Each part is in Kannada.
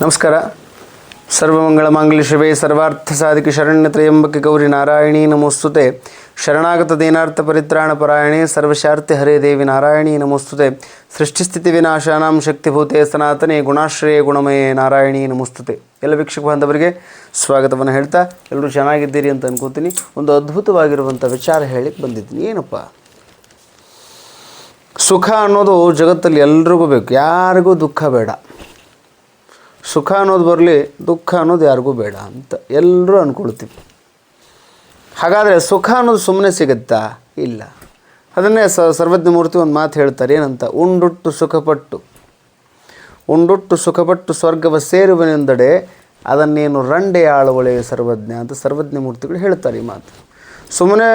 ನಮಸ್ಕಾರ. ಸರ್ವಮಂಗಳ ಮಾಂಗಲ್ಯ ಶಿವೆ ಸರ್ವಾರ್ಥ ಸಾಧಿಕೆ ಶರಣ್ಯ ತ್ರ್ಯಂಬಕೆ ಗೌರಿ ನಾರಾಯಣಿ ನಮೋಸ್ತುತೆ. ಶರಣಾಗತ ದೀನಾರ್ಥ ಪರಿತ್ರಾಣ ಪರಾಯಣೆ ಸರ್ವಶಾರ್ತಿ ಹರೇ ದೇವಿ ನಾರಾಯಣಿ ನಮೋಸ್ತುತೆ. ಸೃಷ್ಟಿಸ್ಥಿತಿ ವಿನಾಶಾನಾಂ ಶಕ್ತಿಭೂತೆ ಸನಾತನೆ ಗುಣಾಶ್ರಯ ಗುಣಮಯೇ ನಾರಾಯಣಿ ನಮೋಸ್ತುತೆ. ಎಲ್ಲ ವೀಕ್ಷಕ ಬಾಂಧವರಿಗೆ ಸ್ವಾಗತವನ್ನು ಹೇಳ್ತಾ ಎಲ್ಲರೂ ಚೆನ್ನಾಗಿದ್ದೀರಿ ಅಂತ ಅನ್ಕೋತೀನಿ. ಒಂದು ಅದ್ಭುತವಾಗಿರುವಂಥ ವಿಚಾರ ಹೇಳಿಕ್ಕೆ ಬಂದಿದ್ದೀನಿ. ಏನಪ್ಪ, ಸುಖ ಅನ್ನೋದು ಜಗತ್ತಲ್ಲಿ ಎಲ್ರಿಗೂ ಬೇಕು, ಯಾರಿಗೂ ದುಃಖ ಬೇಡ. ಸುಖ ಅನ್ನೋದು ಬರಲಿ, ದುಃಖ ಅನ್ನೋದು ಯಾರಿಗೂ ಬೇಡ ಅಂತ ಎಲ್ಲರೂ ಅಂದ್ಕೊಳ್ತೀವಿ. ಹಾಗಾದರೆ ಸುಖ ಅನ್ನೋದು ಸುಮ್ಮನೆ ಸಿಗುತ್ತಾ? ಇಲ್ಲ. ಅದನ್ನೇ ಸರ್ವಜ್ಞ ಮೂರ್ತಿ ಒಂದು ಮಾತು ಹೇಳ್ತಾರೆ. ಏನಂತ? ಉಂಡುಟ್ಟು ಸುಖಪಟ್ಟು ಸ್ವರ್ಗವ ಸೇರುವನೆಂದಡೆ ಅದನ್ನೇನು ರಂಡೆ ಆಳುವಳೆ ಸರ್ವಜ್ಞ ಅಂತ ಸರ್ವಜ್ಞ ಮೂರ್ತಿಗಳು ಹೇಳ್ತಾರೆ ಈ ಮಾತು. ಸುಮ್ಮನೆ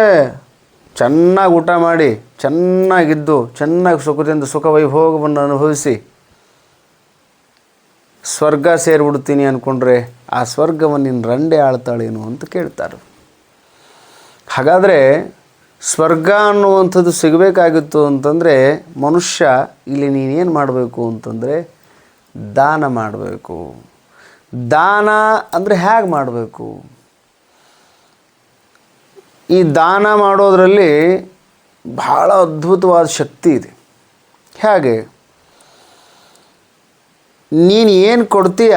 ಚೆನ್ನಾಗಿ ಊಟ ಮಾಡಿ, ಚೆನ್ನಾಗಿದ್ದು, ಚೆನ್ನಾಗಿ ಸುಖದಿಂದ ಸುಖ ವೈಭೋಗವನ್ನು ಅನುಭವಿಸಿ ಸ್ವರ್ಗ ಸೇರಿಬಿಡ್ತೀನಿ ಅಂದ್ಕೊಂಡ್ರೆ ಆ ಸ್ವರ್ಗವನ್ನು ನೀನು ರಂಡೆ ಆಳ್ತಾಳೇನು ಅಂತ ಕೇಳ್ತಾರೆ. ಹಾಗಾದರೆ ಸ್ವರ್ಗ ಅನ್ನುವಂಥದ್ದು ಸಿಗಬೇಕಾಗಿತ್ತು ಅಂತಂದರೆ ಮನುಷ್ಯ ಇಲ್ಲಿ ನೀನೇನು ಮಾಡಬೇಕು ಅಂತಂದರೆ ದಾನ ಮಾಡಬೇಕು. ದಾನ ಅಂದರೆ ಹೇಗೆ ಮಾಡಬೇಕು? ಈ ದಾನ ಮಾಡೋದರಲ್ಲಿ ಬಹಳ ಅದ್ಭುತವಾದ ಶಕ್ತಿ ಇದೆ. ಹೇಗೆ? ನೀನು ಏನು ಕೊಡ್ತೀಯ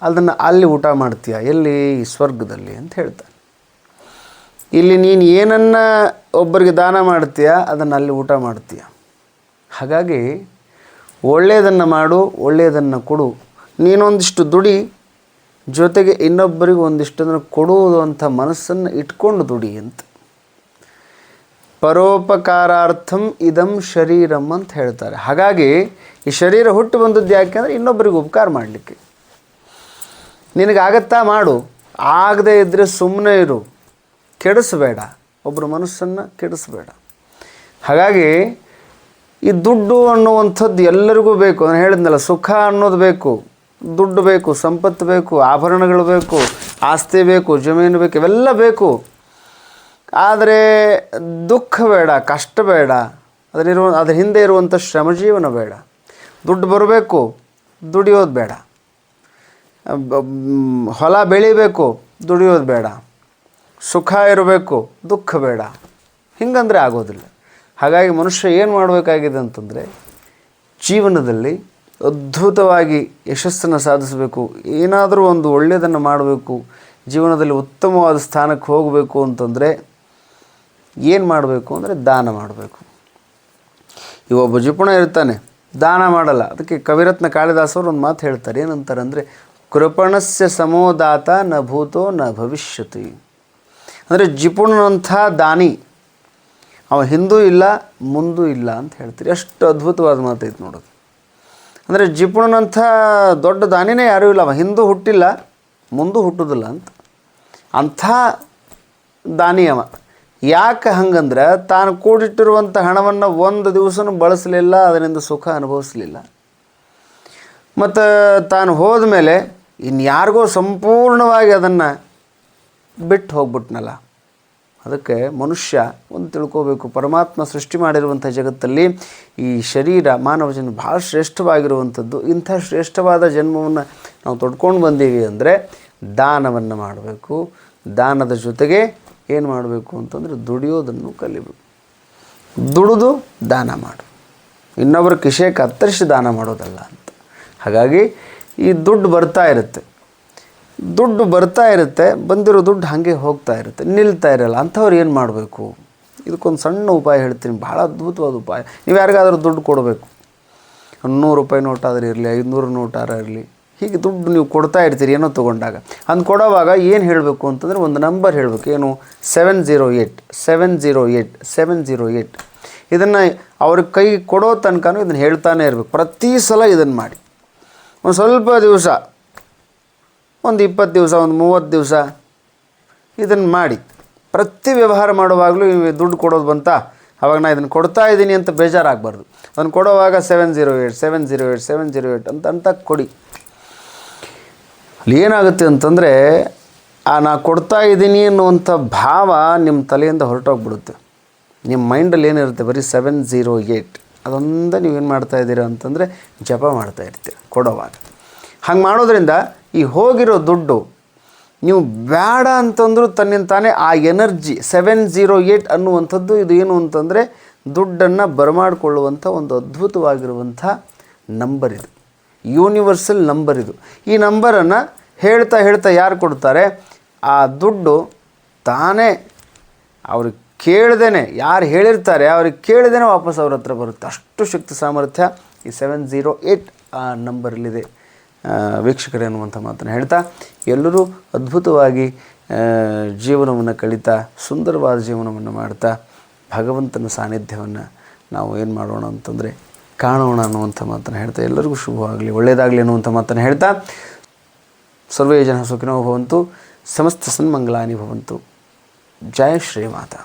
ಅದನ್ನು ಅಲ್ಲಿ ಊಟ ಮಾಡ್ತೀಯ. ಎಲ್ಲಿ? ಈ ಸ್ವರ್ಗದಲ್ಲಿ ಅಂತ ಹೇಳ್ತಾನೆ. ಇಲ್ಲಿ ನೀನು ಏನನ್ನು ಒಬ್ಬರಿಗೆ ದಾನ ಮಾಡ್ತೀಯ ಅದನ್ನು ಅಲ್ಲಿ ಊಟ ಮಾಡ್ತೀಯ. ಹಾಗಾಗಿ ಒಳ್ಳೆಯದನ್ನು ಮಾಡು, ಒಳ್ಳೆಯದನ್ನು ಕೊಡು. ನೀನೊಂದಿಷ್ಟು ದುಡಿ, ಜೊತೆಗೆ ಇನ್ನೊಬ್ಬರಿಗೆ ಒಂದಿಷ್ಟನ್ನು ಕೊಡುವುದು ಅಂತ ಮನಸ್ಸನ್ನು ಇಟ್ಕೊಂಡು ದುಡಿ ಅಂತ. ಪರೋಪಕಾರಾರ್ಥಂ ಇದಂ ಶರೀರಂ ಅಂತ ಹೇಳ್ತಾರೆ. ಹಾಗಾಗಿ ಈ ಶರೀರ ಹುಟ್ಟು ಬಂದದ್ದು ಯಾಕೆಂದರೆ ಇನ್ನೊಬ್ಬರಿಗೆ ಉಪಕಾರ ಮಾಡಲಿಕ್ಕೆ. ನಿನಗಾಗತ್ತಾ ಮಾಡು, ಆಗದೇ ಇದ್ದರೆ ಸುಮ್ಮನೆ ಇರು, ಕೆಡಿಸಬೇಡ, ಒಬ್ಬರ ಮನಸ್ಸನ್ನು ಕೆಡಿಸಬೇಡ. ಹಾಗಾಗಿ ಈ ದುಡ್ಡು ಅನ್ನುವಂಥದ್ದು ಎಲ್ಲರಿಗೂ ಬೇಕು. ನಾನು ಹೇಳಿದ್ನಲ್ಲ, ಸುಖ ಅನ್ನೋದು ಬೇಕು, ದುಡ್ಡು ಬೇಕು, ಸಂಪತ್ತು ಬೇಕು, ಆಭರಣಗಳು ಬೇಕು, ಆಸ್ತಿ ಬೇಕು, ಜಮೀನು ಬೇಕು, ಇವೆಲ್ಲ ಬೇಕು. ಆದರೆ ದುಃಖ ಬೇಡ, ಕಷ್ಟ ಬೇಡ, ಅದ್ರ ಹಿಂದೆ ಇರುವಂಥ ಶ್ರಮಜೀವನ ಬೇಡ. ದುಡ್ಡು ಬರಬೇಕು, ದುಡಿಯೋದು ಬೇಡ. ಹೊಲ ಬೆಳಿಬೇಕು, ದುಡಿಯೋದು ಬೇಡ. ಸುಖ ಇರಬೇಕು, ದುಃಖ ಬೇಡ. ಹಿಂಗಂದರೆ ಆಗೋದಿಲ್ಲ. ಹಾಗಾಗಿ ಮನುಷ್ಯ ಏನು ಮಾಡಬೇಕಾಗಿದೆ ಅಂತಂದರೆ ಜೀವನದಲ್ಲಿ ಅದ್ಭುತವಾಗಿ ಯಶಸ್ಸನ್ನು ಸಾಧಿಸಬೇಕು, ಏನಾದರೂ ಒಂದು ಒಳ್ಳೆಯದನ್ನು ಮಾಡಬೇಕು, ಜೀವನದಲ್ಲಿ ಉತ್ತಮವಾದ ಸ್ಥಾನಕ್ಕೆ ಹೋಗಬೇಕು ಅಂತಂದರೆ ಏನು ಮಾಡಬೇಕು ಅಂದರೆ ದಾನ ಮಾಡಬೇಕು. ಒಬ್ಬ ಜಿಪುಣ ಇರ್ತಾನೆ, ದಾನ ಮಾಡಲ್ಲ. ಅದಕ್ಕೆ ಕವಿರತ್ನ ಕಾಳಿದಾಸರು ಒಂದು ಮಾತು ಹೇಳ್ತಾರೆ. ಏನಂತಾರೆ ಅಂದರೆ, ಕೃಪಣಸ್ಯ ಸಮೋದಾತ ನ ಭೂತೋ ನ ಭವಿಷ್ಯತಿ. ಅಂದರೆ ಜಿಪುಣನಂಥ ದಾನಿ ಅವ ಹಿಂದೂ ಇಲ್ಲ ಮುಂದೂ ಇಲ್ಲ ಅಂತ ಹೇಳ್ತೀರಿ. ಎಷ್ಟು ಅದ್ಭುತವಾದ ಮಾತೈತೆ ನೋಡೋದು. ಅಂದರೆ ಜಿಪುಣನಂಥ ದೊಡ್ಡ ದಾನಿನೇ ಯಾರೂ ಇಲ್ಲ. ಅವ ಹಿಂದೂ ಹುಟ್ಟಿಲ್ಲ, ಮುಂದೂ ಹುಟ್ಟೋದಿಲ್ಲ ಅಂತ. ಅಂಥ ದಾನಿ ಅವ. ಯಾಕೆ ಹಂಗಂದ್ರೆ ತಾನು ಕೂಡಿಟ್ಟಿರುವಂಥ ಹಣವನ್ನು ಒಂದು ದಿವಸನೂ ಬಳಸಲಿಲ್ಲ, ಅದರಿಂದ ಸುಖ ಅನುಭವಿಸಲಿಲ್ಲ. ಮತ್ತು ತಾನು ಹೋದ ಮೇಲೆ ಇನ್ಯಾರಿಗೋ ಸಂಪೂರ್ಣವಾಗಿ ಅದನ್ನು ಬಿಟ್ಟು ಹೋಗ್ಬಿಟ್ನಲ್ಲ. ಅದಕ್ಕೆ ಮನುಷ್ಯ ಒಂದು ತಿಳ್ಕೋಬೇಕು, ಪರಮಾತ್ಮ ಸೃಷ್ಟಿ ಮಾಡಿರುವಂಥ ಜಗತ್ತಲ್ಲಿ ಈ ಶರೀರ ಮಾನವ ಜನ್ಮ ಭಾಳ ಶ್ರೇಷ್ಠವಾಗಿರುವಂಥದ್ದು. ಇಂಥ ಶ್ರೇಷ್ಠವಾದ ಜನ್ಮವನ್ನು ನಾವು ತೊಡ್ಕೊಂಡು ಬಂದೀವಿ ಅಂದರೆ ದಾನವನ್ನು ಮಾಡಬೇಕು. ದಾನದ ಜೊತೆಗೆ ಏನು ಮಾಡಬೇಕು ಅಂತಂದರೆ ದುಡಿಯೋದನ್ನು ಕಲಿಬೇಕು. ದುಡಿದು ದಾನ ಮಾಡು, ಇನ್ನೊಬ್ಬರ ಕಿಶೆ ಕತ್ತರಿಸಿ ದಾನ ಮಾಡೋದಲ್ಲ ಅಂತ. ಹಾಗಾಗಿ ಈ ದುಡ್ಡು ಬರ್ತಾ ಇರುತ್ತೆ, ಬಂದಿರೋ ದುಡ್ಡು ಹಾಗೆ ಹೋಗ್ತಾ ಇರುತ್ತೆ, ನಿಲ್ತಾ ಇರಲ್ಲ. ಅಂಥವ್ರು ಏನು ಮಾಡಬೇಕು? ಇದಕ್ಕೊಂದು ಸಣ್ಣ ಉಪಾಯ ಹೇಳ್ತೀನಿ, ಭಾಳ ಅದ್ಭುತವಾದ ಉಪಾಯ. ನೀವು ಯಾರಿಗಾದ್ರೂ ದುಡ್ಡು ಕೊಡಬೇಕು, 100 ರೂಪಾಯಿ ನೋಟಾದರೂ ಇರಲಿ, 500 ನೋಟಾರ ಇರಲಿ, ಹೀಗೆ ದುಡ್ಡು ನೀವು ಕೊಡ್ತಾ ಇರ್ತೀರಿ ಏನೋ ತೊಗೊಂಡಾಗ. ಅಂದು ಕೊಡೋವಾಗ ಏನು ಹೇಳಬೇಕು ಅಂತಂದರೆ ಒಂದು ನಂಬರ್ ಹೇಳಬೇಕು. ಏನು? 708. ಇದನ್ನು ಅವ್ರಿಗೆ ಕೈ ಕೊಡೋ ತನಕ ಇದನ್ನು ಹೇಳ್ತಾನೆ ಇರಬೇಕು. ಪ್ರತಿ ಸಲ ಇದನ್ನು ಮಾಡಿ. ಒಂದು ಸ್ವಲ್ಪ ದಿವಸ, ಒಂದು 20 ದಿವಸ, ಒಂದು 30 ದಿವಸ ಇದನ್ನು ಮಾಡಿ. ಪ್ರತಿ ವ್ಯವಹಾರ ಮಾಡುವಾಗಲೂ ದುಡ್ಡು ಕೊಡೋದು ಬಂತ, ಅವಾಗ ನಾನು ಇದನ್ನು ಕೊಡ್ತಾ ಇದ್ದೀನಿ ಅಂತ ಬೇಜಾರಾಗಬಾರ್ದು. ಅದನ್ನು ಕೊಡೋವಾಗ 708 ಅಂತ ಕೊಡಿ. ಅಲ್ಲಿ ಏನಾಗುತ್ತೆ ಅಂತಂದರೆ ನಾ ಕೊಡ್ತಾ ಇದ್ದೀನಿ ಅನ್ನುವಂಥ ಭಾವ ನಿಮ್ಮ ತಲೆಯಿಂದ ಹೊರಟೋಗ್ಬಿಡುತ್ತೆ. ನಿಮ್ಮ ಮೈಂಡಲ್ಲಿ ಏನಿರುತ್ತೆ, ಬರೀ 708 ಅದೊಂದು ನೀವೇನು ಮಾಡ್ತಾಯಿದ್ದೀರ ಅಂತಂದರೆ ಜಪ ಮಾಡ್ತಾಯಿರ್ತೀರ ಕೊಡೋವಾಗ. ಹಂಗೆ ಮಾಡೋದ್ರಿಂದ ಈ ಹೋಗಿರೋ ದುಡ್ಡು ನೀವು ಬೇಡ ಅಂತಂದರೂ ತನ್ನಿಂದ ತಾನೇ ಆ ಎನರ್ಜಿ 708 ಅನ್ನುವಂಥದ್ದು ಇದು ಏನು ಅಂತಂದರೆ ದುಡ್ಡನ್ನು ಬರಮಾಡಿಕೊಳ್ಳುವಂಥ ಒಂದು ಅದ್ಭುತವಾಗಿರುವಂಥ ನಂಬರ್ ಇದು, ಯೂನಿವರ್ಸಲ್ ನಂಬರ್ ಇದು. ಈ ನಂಬರನ್ನು ಹೇಳ್ತಾ ಹೇಳ್ತಾ ಯಾರು ಕೊಡ್ತಾರೆ, ಆ ದುಡ್ಡು ತಾನೇ ಅವ್ರಿಗೆ ಕೇಳ್ದೇ, ಯಾರು ಹೇಳಿರ್ತಾರೆ ಅವ್ರಿಗೆ ಕೇಳ್ದೇ ವಾಪಸ್ ಅವ್ರ ಹತ್ರ ಬರುತ್ತೆ. ಅಷ್ಟು ಶಕ್ತಿ ಸಾಮರ್ಥ್ಯ ಈ 708 ಆ ನಂಬರಲ್ಲಿದೆ ವೀಕ್ಷಕರೇ ಅನ್ನುವಂಥ ಮಾತನ್ನು ಹೇಳ್ತಾ, ಎಲ್ಲರೂ ಅದ್ಭುತವಾಗಿ ಜೀವನವನ್ನು ಕಳೀತಾ ಸುಂದರವಾದ ಜೀವನವನ್ನು ಮಾಡ್ತಾ ಭಗವಂತನ ಸಾನ್ನಿಧ್ಯವನ್ನು ನಾವು ಏನು ಮಾಡೋಣ ಅಂತಂದರೆ ಕಾಣೋಣ ಅನ್ನುವಂಥ ಮಾತನ್ನು ಹೇಳ್ತಾ, ಎಲ್ಲರಿಗೂ ಶುಭವಾಗಲಿ, ಒಳ್ಳೆಯದಾಗಲಿ ಅನ್ನುವಂಥ ಮಾತನ್ನು ಹೇಳ್ತಾ, ಸರ್ವೇ ಜನ ಸುಖಿನೋ ಭವಂತು, ಸಮಸ್ತ ಸನ್ಮಂಗಲಾನಿ ಭವಂತು. ಜಯ ಶ್ರೀಮಾತಾ.